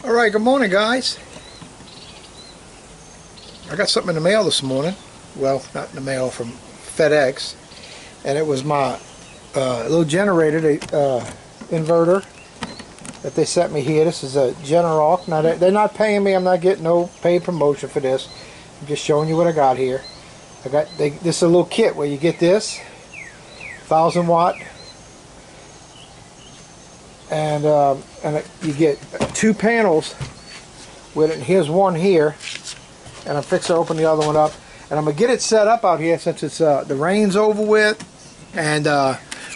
Alright, good morning guys. I got something in the mail this morning. Well, not in the mail, from FedEx. And it was my little generator, inverter that they sent me here. This is a Generator. Now they're not paying me. I'm not getting no paid promotion for this. I'm just showing you what I got here. This is a little kit where you get this 1,000 watt, and you get 2 panels with it. And here's one here, and I'm fixing to open the other one up, and I'm gonna get it set up out here since it's the rain's over with, and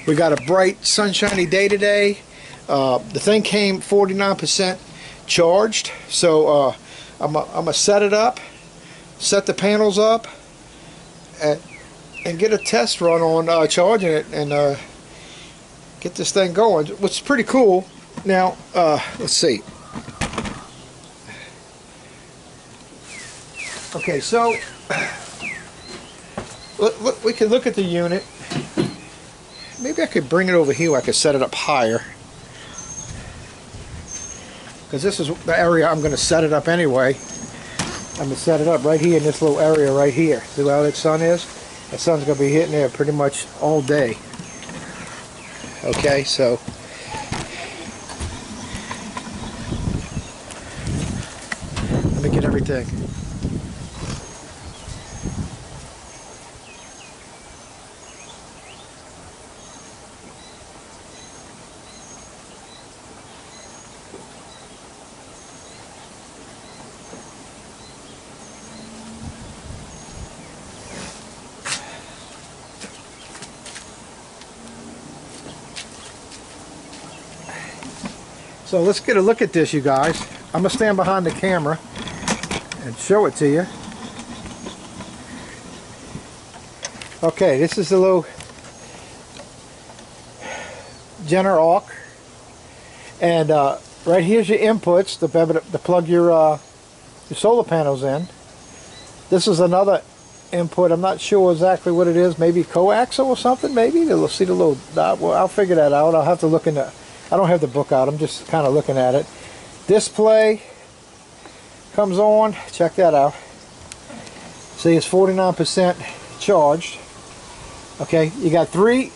we got a bright sunshiny day today. The thing came 49% charged, so I'm gonna set it up, set the panels up, and get a test run on charging it, and get this thing going, which is pretty cool. Now let's see. Okay, so we can look at the unit. Maybe I could bring it over here where I could set it up higher, because this is the area I'm going to set it up anyway. I'm going to set it up right here in this little area right here. See where that sun is? The sun's going to be hitting there pretty much all day. Okay, so let me get everything. So let's get a look at this, you guys. I'm going to stand behind the camera and show it to you. Okay, this is the little Generator. And right here's your inputs to plug your solar panels in. This is another input. I'm not sure exactly what it is. Maybe coaxial or something, maybe. You'll see the little dot. Well, I'll figure that out. I'll have to look in the... I don't have the book out. I'm just kind of looking at it. Display comes on. Check that out. See, it's 49% charged. Okay, you got 3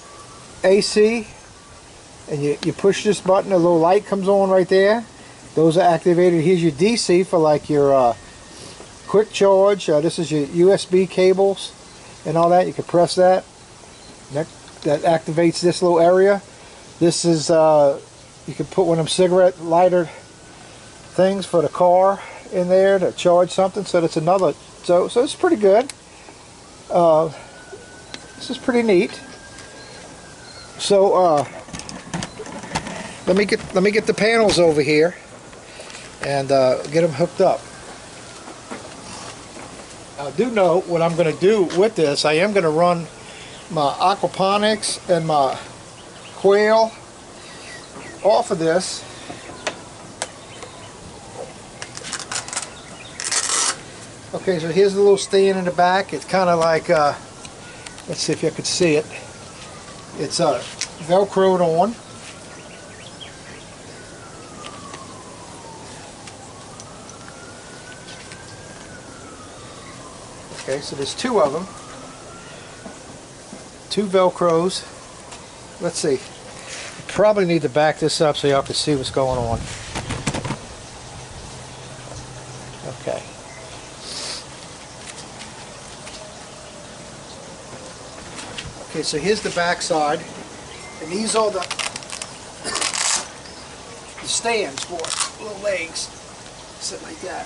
AC, and you push this button, a little light comes on right there. Those are activated. Here's your DC for like your quick charge. This is your USB cables and all that. You can press that. That activates this little area. This is, you can put one of them cigarette lighter things for the car in there to charge something. So that's another, so it's pretty good. This is pretty neat. So let me get the panels over here and get them hooked up. I do know what I'm going to do with this. I am going to run my aquaponics and my quail off of this. Okay, so here's the little stand in the back. It's kind of like, let's see if you could see it. It's Velcroed on. Okay, so there's 2 of them. 2 Velcros. Let's see. Probably need to back this up so y'all can see what's going on. Okay. Okay, so here's the back side, and these are the stands for it, little legs, sit like that.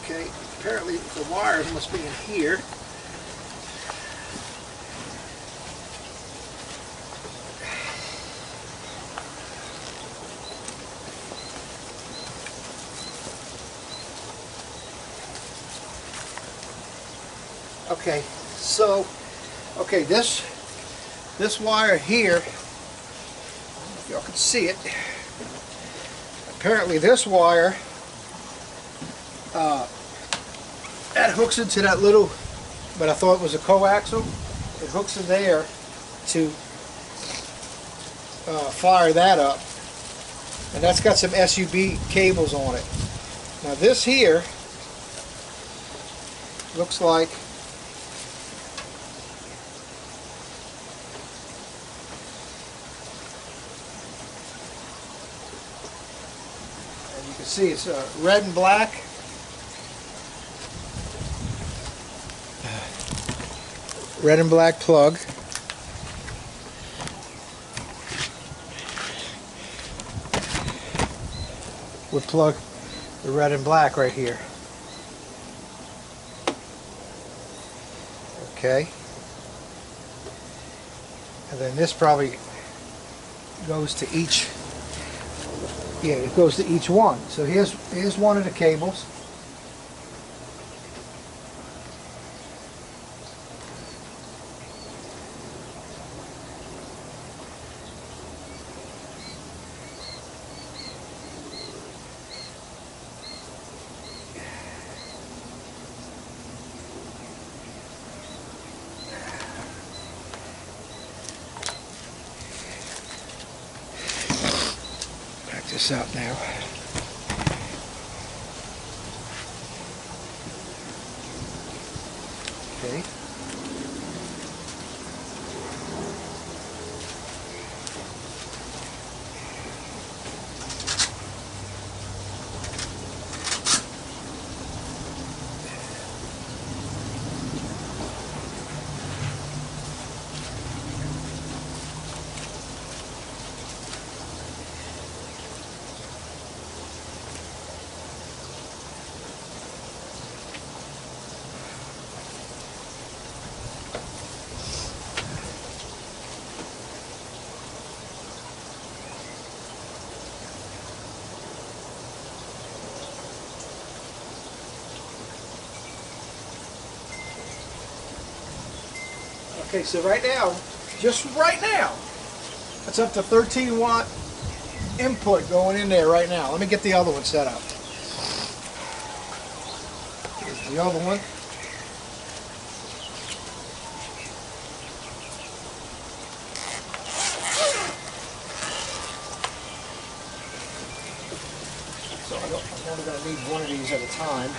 Okay, apparently the wires must be in here. Okay, so this wire here, if y'all can see it, apparently this wire that hooks into that little, but I thought it was a coaxial. It hooks in there to fire that up. And that's got some SUB cables on it. Now this here looks like see it's red and black. Red and black plug. We'll plug the red and black right here. Okay. And then this probably goes to each. Yeah, it goes to each one. So here's one of the cables. This out now. Okay. Okay, so right now, just right now, that's up to 13 watt input going in there right now. Let me get the other one set up. Here's the other one. So I'm only going to need one of these at a time.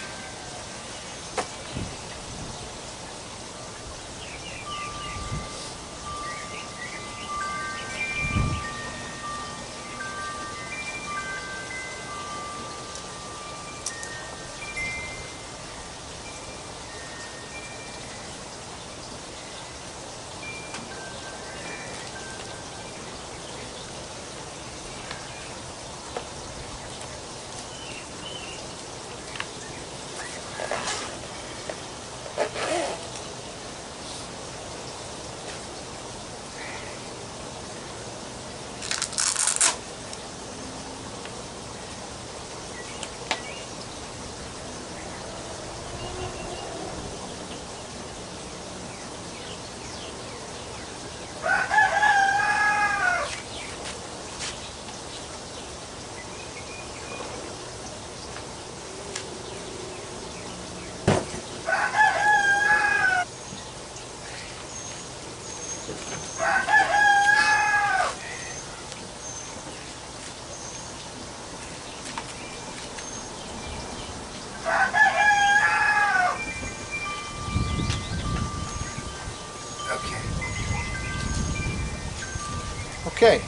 Okay.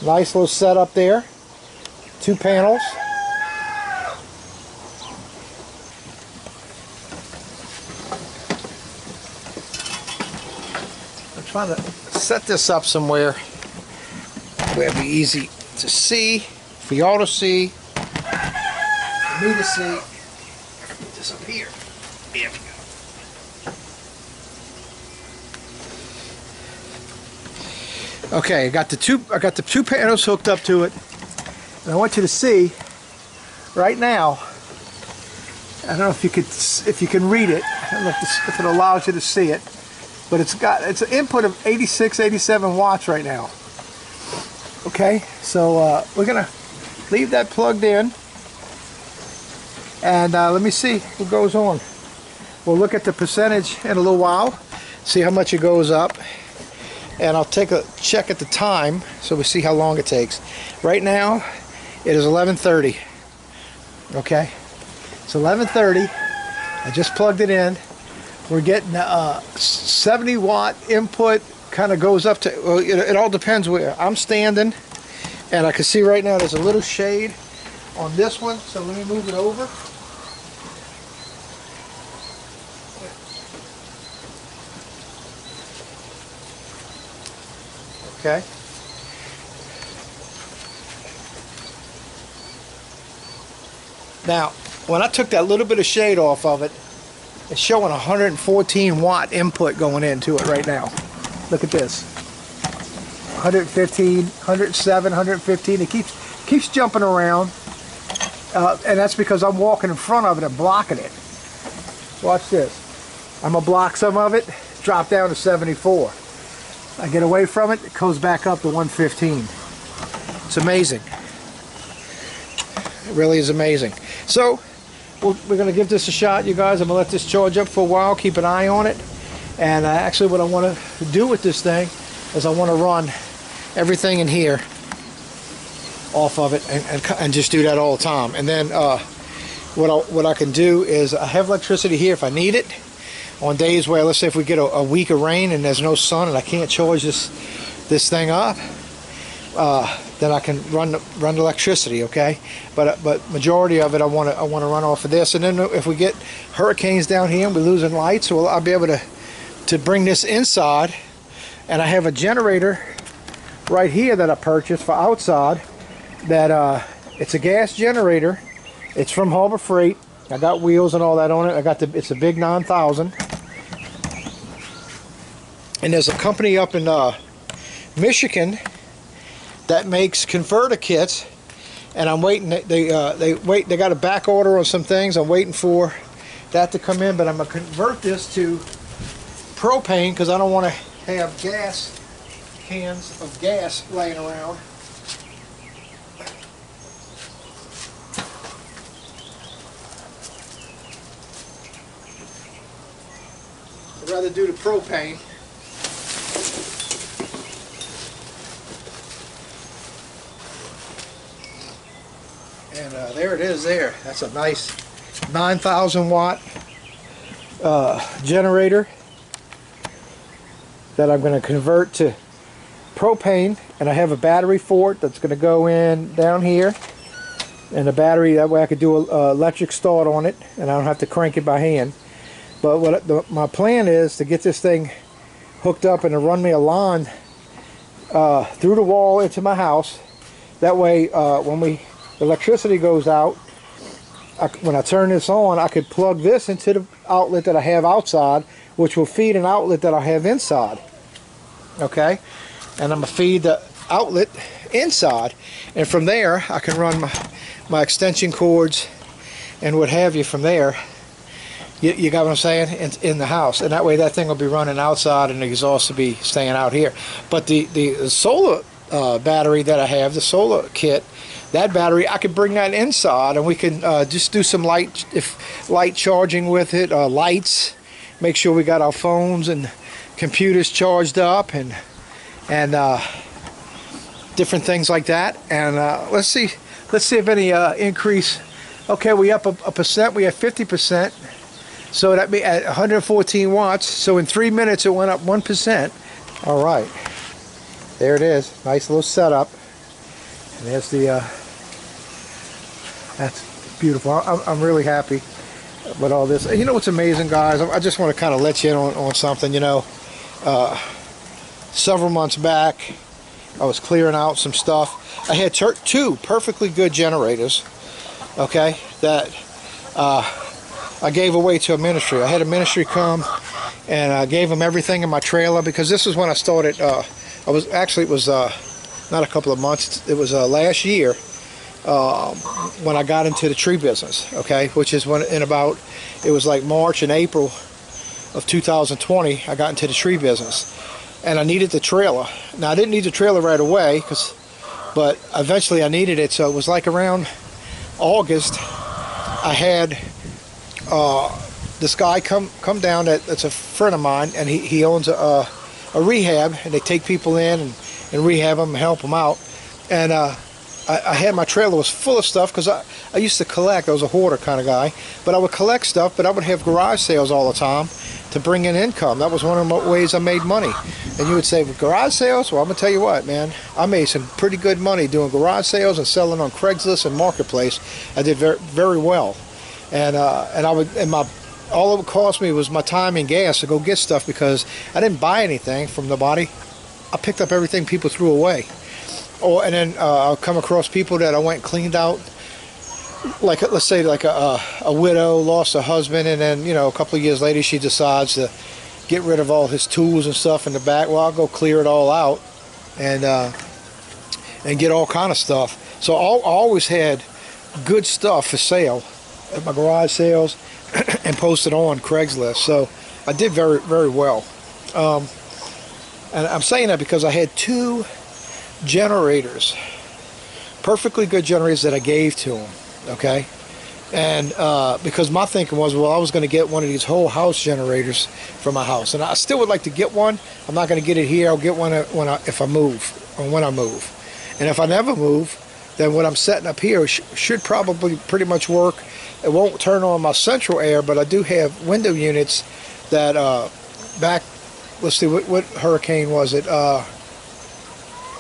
Nice little setup there. 2 panels. I'm trying to set this up somewhere where it'd be easy to see, for y'all to see, for me to see. Put this up here. There we go. Okay, I got the two panels hooked up to it, and I want you to see right now. I don't know if you can read it. I don't know if it allows you to see it, but it's an input of 86, 87 watts right now. Okay, so we're gonna leave that plugged in, and let me see what goes on. we'll look at the percentage in a little while, see how much it goes up, and I'll take a check at the time so we see how long it takes. Right now it is 11:30. Okay, it's 11:30. I just plugged it in. We're getting 70 watt input. Kind of goes up to, well, it all depends where I'm standing, and I can see right now there's a little shade on this one, so let me move it over. Okay. Now, when I took that little bit of shade off of it, it's showing 114 watt input going into it right now. Look at this. 115, 107, 115. It keeps jumping around, and that's because I'm walking in front of it and blocking it. Watch this. I'm gonna block some of it, drop down to 74. I get away from it, it goes back up to 115. It's amazing. It really is amazing. So we're going to give this a shot, you guys. I'm going to let this charge up for a while, keep an eye on it. And actually what I want to do with this thing is I want to run everything in here off of it and just do that all the time. And then what I can do is I have electricity here if I need it. On days where, let's say if we get a week of rain and there's no sun and I can't charge this thing up, then I can run the electricity, okay? But majority of it I want to run off of this. And then if we get hurricanes down here and we're losing lights, well, I'll be able to bring this inside. And I have a generator right here that I purchased for outside. That it's a gas generator. It's from Harbor Freight. I got wheels and all that on it. It's a big 9000. And there's a company up in Michigan that makes converter kits, and I'm waiting. They got a back order on some things. I'm waiting for that to come in, but I'm gonna convert this to propane because I don't want to have cans of gas laying around. I'd rather do the propane. And there it is there. That's a nice 9,000 watt generator that I'm going to convert to propane, and I have a battery for it that's going to go in down here, and the battery, that way I could do an electric start on it and I don't have to crank it by hand. But my plan is to get this thing hooked up and to run me a line through the wall into my house. That way when the electricity goes out, when I turn this on, I could plug this into the outlet that I have outside, which will feed an outlet that I have inside. Okay, and I'm gonna feed the outlet inside, and from there I can run my extension cords and what have you from there. You got what I'm saying? In the house, and that way that thing will be running outside and the exhaust will be staying out here. But the solar battery that I have, the solar kit, that battery, I could bring that inside, and we can just do some light charging with it, lights, make sure we got our phones and computers charged up, and different things like that. And let's see if any increase. Okay, we up a percent. We have 50%, so that be at 114 watts. So in 3 minutes, it went up 1%. All right, there it is. Nice little setup. And there's the. That's beautiful. I'm really happy with all this. You know what's amazing, guys? I just want to kind of let you in on something. You know, several months back, I was clearing out some stuff. I had two perfectly good generators, okay, that I gave away to a ministry. I had a ministry come, and I gave them everything in my trailer, because this is when I started. It was not a couple of months. It was last year. When I got into the tree business, okay, which is when it was like March and April of 2020, I got into the tree business, and I needed the trailer. Now I didn't need the trailer right away, but eventually I needed it. So it was like around August, I had this guy come down that's a friend of mine, and he owns a rehab, and they take people in and rehab them and help them out. And I had my trailer was full of stuff because I used to collect. I was a hoarder kind of guy, but I would collect stuff, but I would have garage sales all the time to bring in income. That was one of the ways I made money. And you would say, garage sales? Well, I'm going to tell you what, man. I made some pretty good money doing garage sales and selling on Craigslist and Marketplace. I did very, very well. And all it would cost me was my time and gas to go get stuff, because I didn't buy anything from nobody. I picked up everything people threw away. And then I'll come across people that I went and cleaned out, like, let's say, like a widow lost a husband, and then, you know, a couple of years later she decides to get rid of all his tools and stuff in the back. Well, I'll go clear it all out and get all kind of stuff. So I always had good stuff for sale at my garage sales and posted on Craigslist. So I did very, very well. And I'm saying that because I had 2 generators, perfectly good generators that I gave to them, okay? And because my thinking was, well, I was going to get one of these whole house generators for my house, and I still would like to get one. I'm not going to get it here. I'll get one if I move, or when I move. And if I never move, then what I'm setting up here should probably pretty much work. It won't turn on my central air, but I do have window units that back, let's see, what hurricane was it?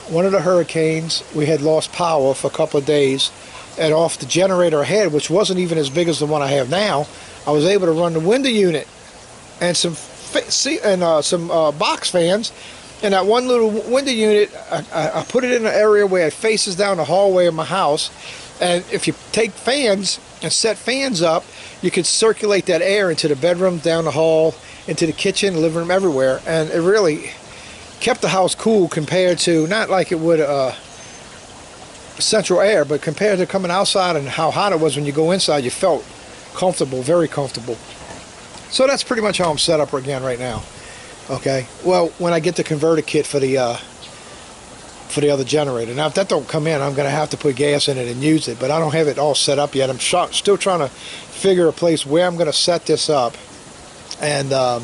One of the hurricanes, we had lost power for a couple of days, and off the generator I had, which wasn't even as big as the one I have now, I was able to run the window unit and some box fans. And that one little window unit, I put it in an area where it faces down the hallway of my house. And if you take fans and set fans up, you could circulate that air into the bedroom, down the hall, into the kitchen, living room, everywhere. And it really kept the house cool compared to, not like it would central air, but compared to coming outside and how hot it was when you go inside, you felt comfortable, very comfortable. So that's pretty much how I'm set up again right now. Okay, well, when I get the converter kit for the other generator. Now, if that don't come in, I'm going to have to put gas in it and use it, but I don't have it all set up yet. I'm still trying to figure a place where I'm going to set this up. And I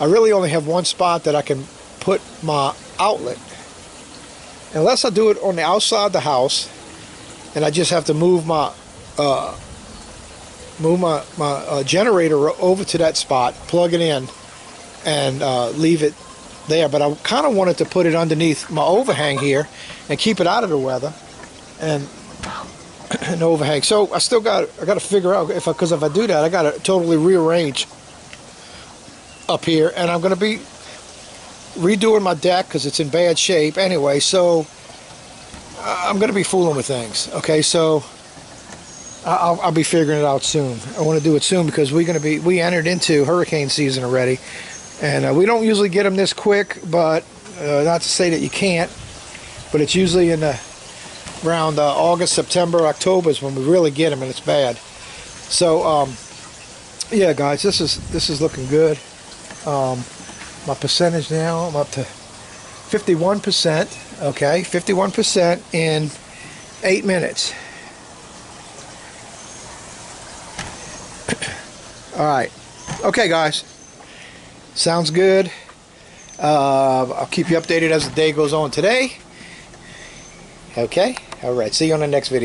really only have one spot that I can put my outlet. Unless I do it on the outside of the house, and I just have to move my generator over to that spot, plug it in, and leave it there. But I kind of wanted to put it underneath my overhang here and keep it out of the weather and an overhang. So I got to figure out because if I do that, I got to totally rearrange up here, and I'm going to be redoing my deck because it's in bad shape anyway. So I'm going to be fooling with things. Okay, so I'll be figuring it out soon. I want to do it soon because we entered into hurricane season already. And we don't usually get them this quick, but not to say that you can't, but it's usually in around August, September, October is when we really get them, and it's bad. So yeah, guys, this is looking good. My percentage now, I'm up to 51%. Okay, 51% in 8 minutes. All right, okay, guys. Sounds good. I'll keep you updated as the day goes on today. Okay? Alright, see you on the next video.